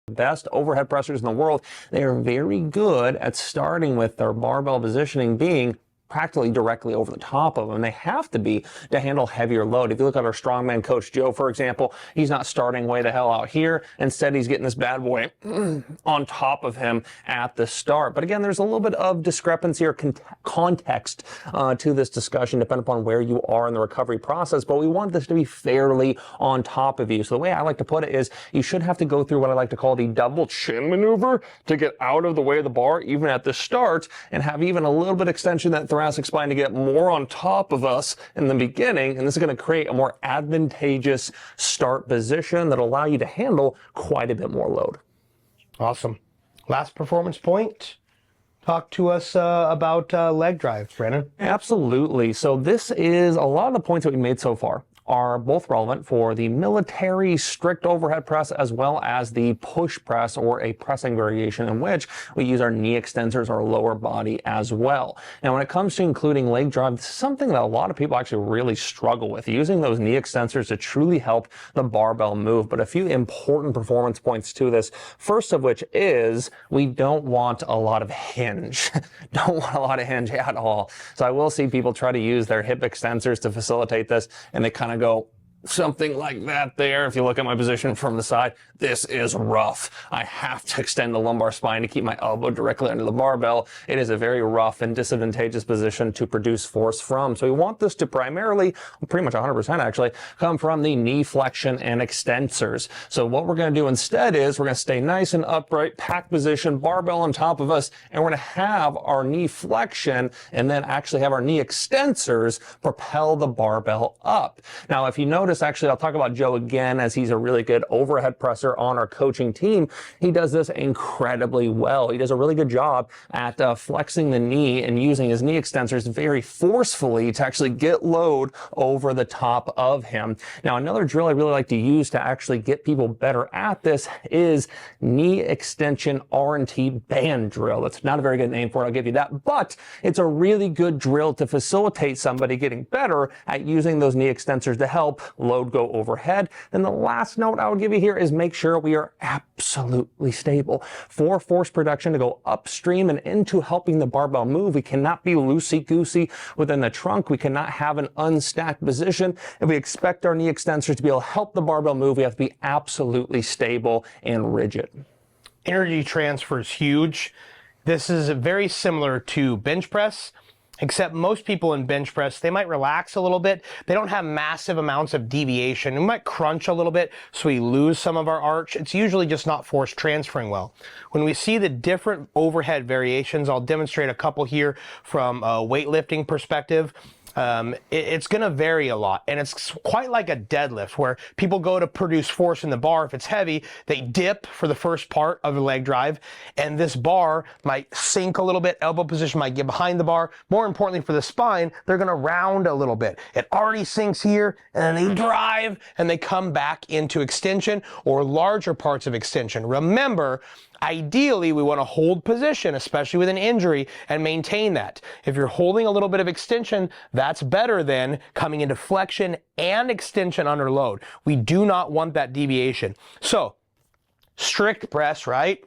best overhead pressers in the world, they are very good at starting with their barbell positioning being practically directly over the top of them. They have to be to handle heavier load. If you look at our strongman coach Joe, for example, he's not starting way the hell out here. Instead, he's getting this bad boy on top of him at the start. But again, there's a little bit of discrepancy or context to this discussion, depending upon where you are in the recovery process. But we want this to be fairly on top of you. So the way I like to put it is you should have to go through what I like to call the double chin maneuver to get out of the way of the bar, even at the start, and have even a little bit extension that thoracic spine to get more on top of us in the beginning, and this is going to create a more advantageous start position that'll allow you to handle quite a bit more load. Awesome. Last performance point. Talk to us about leg drive, Brandon. Absolutely. So this is a lot of the points that we made so far are both relevant for the military strict overhead press as well as the push press, or a pressing variation in which we use our knee extensors, our lower body as well. Now, when it comes to including leg drive, this is something that a lot of people actually really struggle with, using those knee extensors to truly help the barbell move. But a few important performance points to this, first of which is we don't want a lot of hinge. Don't want a lot of hinge at all. So I will see people try to use their hip extensors to facilitate this, and they kind of go something like that there. If you look at my position from the side, this is rough. I have to extend the lumbar spine to keep my elbow directly under the barbell. It is a very rough and disadvantageous position to produce force from. So we want this to primarily, pretty much 100% actually, come from the knee flexion and extensors. So what we're going to do instead is we're going to stay nice and upright, pack position, barbell on top of us, and we're going to have our knee flexion and then actually have our knee extensors propel the barbell up. Now, if you notice, actually, I'll talk about Joe again, as he's a really good overhead presser on our coaching team. He does this incredibly well. He does a really good job at flexing the knee and using his knee extensors very forcefully to actually get load over the top of him. Now, another drill I really like to use to actually get people better at this is knee extension R&T band drill. That's not a very good name for it, I'll give you that, but it's a really good drill to facilitate somebody getting better at using those knee extensors to help load go overhead. Then the last note I would give you here is make sure we are absolutely stable. For force production to go upstream and into helping the barbell move, we cannot be loosey-goosey within the trunk. We cannot have an unstacked position. If we expect our knee extensors to be able to help the barbell move, we have to be absolutely stable and rigid. Energy transfer is huge. This is very similar to bench press, except most people in bench press, they might relax a little bit. They don't have massive amounts of deviation. We might crunch a little bit so we lose some of our arch. It's usually just not force transferring well. When we see the different overhead variations, I'll demonstrate a couple here from a weightlifting perspective. It's going to vary a lot, and it's quite like a deadlift where people go to produce force in the bar. If it's heavy, they dip for the first part of the leg drive, and this bar might sink a little bit, elbow position might get behind the bar. More importantly for the spine, they're going to round a little bit. It already sinks here, and then they drive, and they come back into extension or larger parts of extension. Remember, ideally, we want to hold position, especially with an injury, and maintain that. If you're holding a little bit of extension, that's better than coming into flexion and extension under load. We do not want that deviation. So, strict press, right?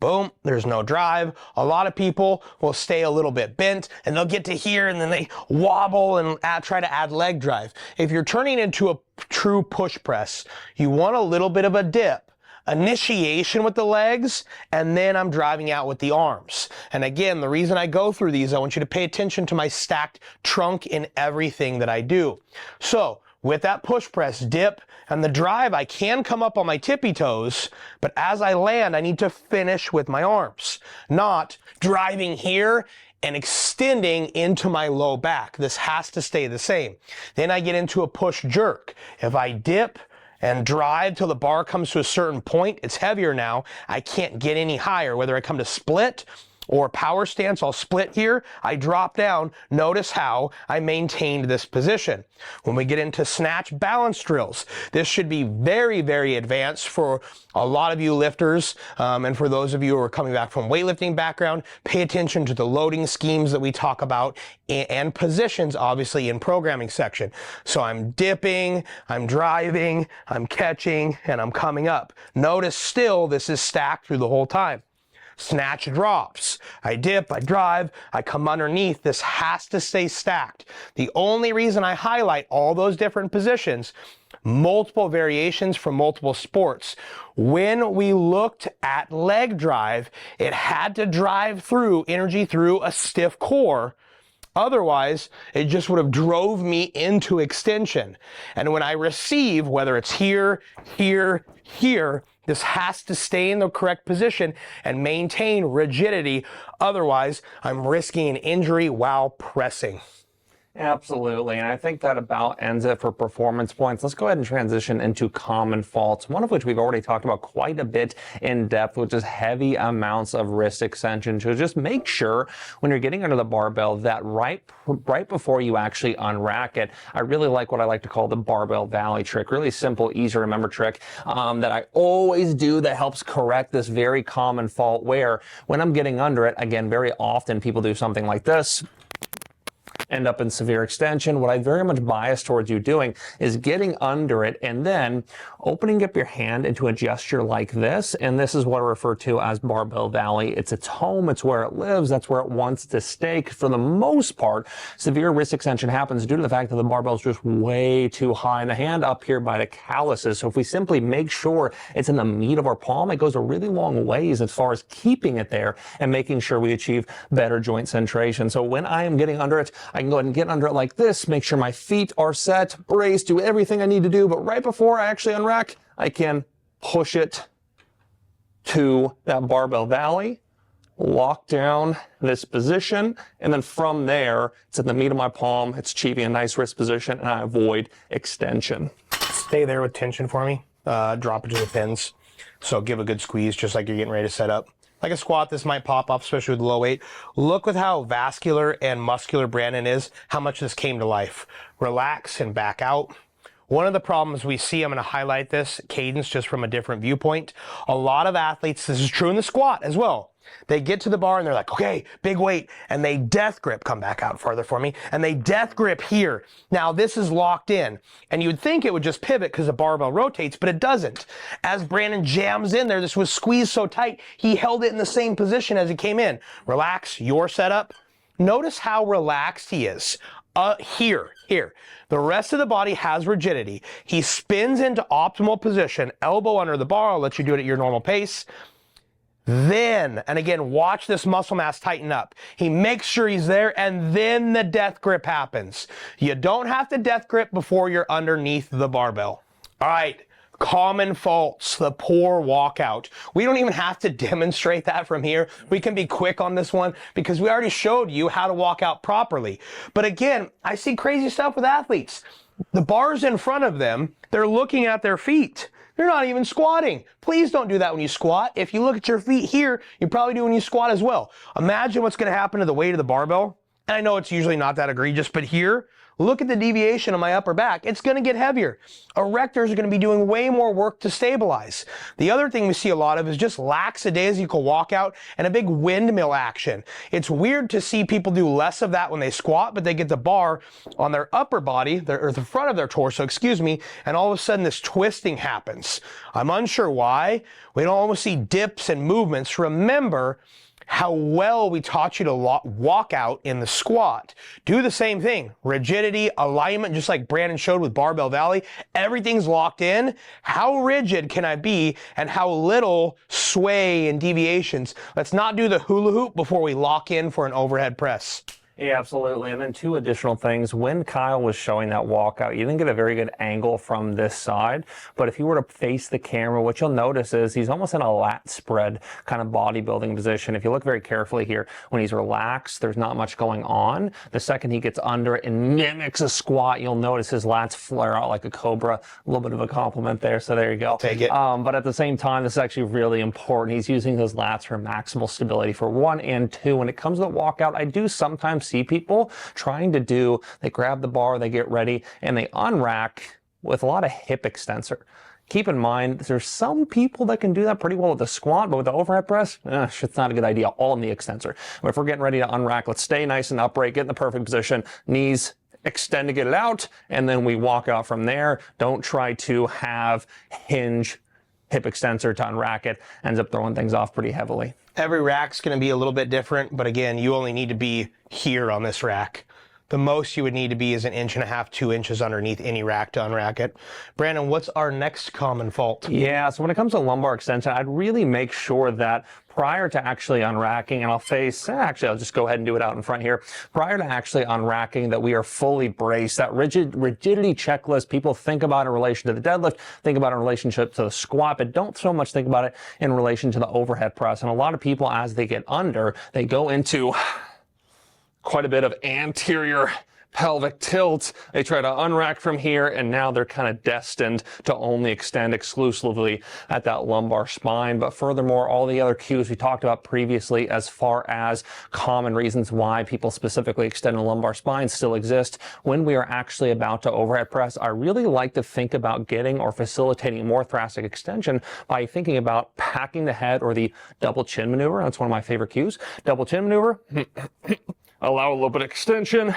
Boom, there's no drive. A lot of people will stay a little bit bent, and they'll get to here, and then they wobble and try to add leg drive. If you're turning into a true push press, you want a little bit of a dip. Initiation with the legs, and then I'm driving out with the arms. And again, the reason I go through these, I want you to pay attention to my stacked trunk in everything that I do. So, with that push press, dip, and the drive, I can come up on my tippy toes, but as I land, I need to finish with my arms, not driving here and extending into my low back. This has to stay the same. Then I get into a push jerk. If I dip and drive till the bar comes to a certain point, it's heavier now, I can't get any higher, whether I come to split or power stance, I'll split here, I drop down, notice how I maintained this position. When we get into snatch balance drills, this should be very, very advanced for a lot of you lifters, and for those of you who are coming back from weightlifting background, pay attention to the loading schemes that we talk about and positions, obviously, in programming section. So I'm dipping, I'm driving, I'm catching, and I'm coming up. Notice still this is stacked through the whole time. Snatch drops. I dip, I drive, I come underneath. This has to stay stacked. The only reason I highlight all those different positions, multiple variations from multiple sports, when we looked at leg drive, it had to drive through energy through a stiff core. Otherwise, it just would have drove me into extension. And when I receive, whether it's here, here, here, this has to stay in the correct position and maintain rigidity. Otherwise, I'm risking an injury while pressing. Absolutely, and I think that about ends it for performance points. Let's go ahead and transition into common faults, one of which we've already talked about quite a bit in depth, which is heavy amounts of wrist extension. So just make sure when you're getting under the barbell that right before you actually unrack it, I really like what I like to call the barbell valley trick. Really simple, easy to remember trick that I always do that helps correct this very common fault where when I'm getting under it, again, very often people do something like this, end up in severe extension. What I very much bias towards you doing is getting under it and then opening up your hand into a gesture like this. And this is what I refer to as barbell valley. It's its home. It's where it lives. That's where it wants to stay. For the most part, severe wrist extension happens due to the fact that the barbell is just way too high in the hand up here by the calluses. So if we simply make sure it's in the meat of our palm, it goes a really long ways as far as keeping it there and making sure we achieve better joint centration. So when I am getting under it, I can go ahead and get under it like this, make sure my feet are set, brace, do everything I need to do, but right before I actually unrack, I can push it to that barbell valley, lock down this position, and then from there, it's in the meat of my palm, it's achieving a nice wrist position, and I avoid extension. Stay there with tension for me, drop it to the pins. So give a good squeeze, just like you're getting ready to set up. Like a squat, this might pop off, especially with low weight. Look with how vascular and muscular Brandon is, how much this came to life. Relax and back out. One of the problems we see, I'm going to highlight this, cadence just from a different viewpoint. A lot of athletes, this is true in the squat as well. They get to the bar and they're like, okay, big weight, and they death grip, come back out farther for me, and they death grip here. Now this is locked in, and you'd think it would just pivot because the barbell rotates, but it doesn't. As Brandon jams in there, this was squeezed so tight, he held it in the same position as he came in. Relax your setup. Notice how relaxed he is. Here. The rest of the body has rigidity. He spins into optimal position, elbow under the bar. I'll let you do it at your normal pace. Then, and again, watch this muscle mass tighten up. He makes sure he's there, and then the death grip happens. You don't have to death grip before you're underneath the barbell. All right, common faults, the poor walkout. We don't even have to demonstrate that from here. We can be quick on this one because we already showed you how to walk out properly. But again, I see crazy stuff with athletes. The bar's in front of them. They're looking at their feet. They're not even squatting. Please don't do that when you squat. If you look at your feet here, you probably do when you squat as well. Imagine what's going to happen to the weight of the barbell. And I know it's usually not that egregious, but here, look at the deviation of my upper back. It's going to get heavier. Erectors are going to be doing way more work to stabilize. The other thing we see a lot of is just lackadaisical walkout and a big windmill action. It's weird to see people do less of that when they squat, but they get the bar on their upper body, or the front of their torso, and all of a sudden this twisting happens. I'm unsure why. We don't always see dips and movements. Remember how well we taught you to walk out in the squat. Do the same thing. Rigidity, alignment, just like Brandon showed with barbell valley. Everything's locked in. How rigid can I be and how little sway and deviations? Let's not do the hula hoop before we lock in for an overhead press. Yeah, absolutely. And then two additional things. When Kyle was showing that walkout, you didn't get a very good angle from this side. But if you were to face the camera, what you'll notice is he's almost in a lat spread kind of bodybuilding position. If you look very carefully here, when he's relaxed, there's not much going on. The second he gets under it and mimics a squat, you'll notice his lats flare out like a cobra. A little bit of a compliment there. So there you go. Take it. But at the same time, this is actually really important. He's using those lats for maximal stability for one, and two, when it comes to the walkout, I do sometimes see people trying to do, they grab the bar, they get ready, and they unrack with a lot of hip extensor. Keep in mind, there's some people that can do that pretty well with the squat, but with the overhead press, it's not a good idea, all in the extensor. But if we're getting ready to unrack, let's stay nice and upright, get in the perfect position, knees extend to get it out, and then we walk out from there. Don't try to have hinge hip extensor to unrack it. Ends up throwing things off pretty heavily. Every rack's going to be a little bit different, but again, you only need to be here on this rack. The most you would need to be is 1.5 inches, 2 inches underneath any rack to unrack it. Brandon, what's our next common fault? Yeah, so when it comes to lumbar extension, I'd really make sure that prior to actually unracking, and I'll I'll just go ahead and do it out in front here. Prior to actually unracking, that we are fully braced. That rigidity checklist, people think about in relation to the deadlift, think about it in relationship to the squat, but don't so much think about it in relation to the overhead press. And a lot of people, as they get under, they go into quite a bit of anterior pelvic tilt. They try to unrack from here, and now they're kind of destined to only extend exclusively at that lumbar spine. But furthermore, all the other cues we talked about previously as far as common reasons why people specifically extend the lumbar spine still exist. When we are actually about to overhead press, I really like to think about getting or facilitating more thoracic extension by thinking about packing the head, or the double chin maneuver. That's one of my favorite cues. Double chin maneuver. Allow a little bit of extension.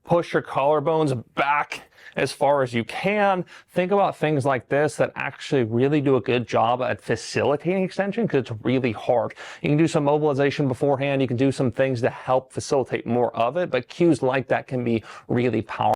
Push your collarbones back as far as you can. Think about things like this that actually really do a good job at facilitating extension, because it's really hard. You can do some mobilization beforehand. You can do some things to help facilitate more of it, but cues like that can be really powerful.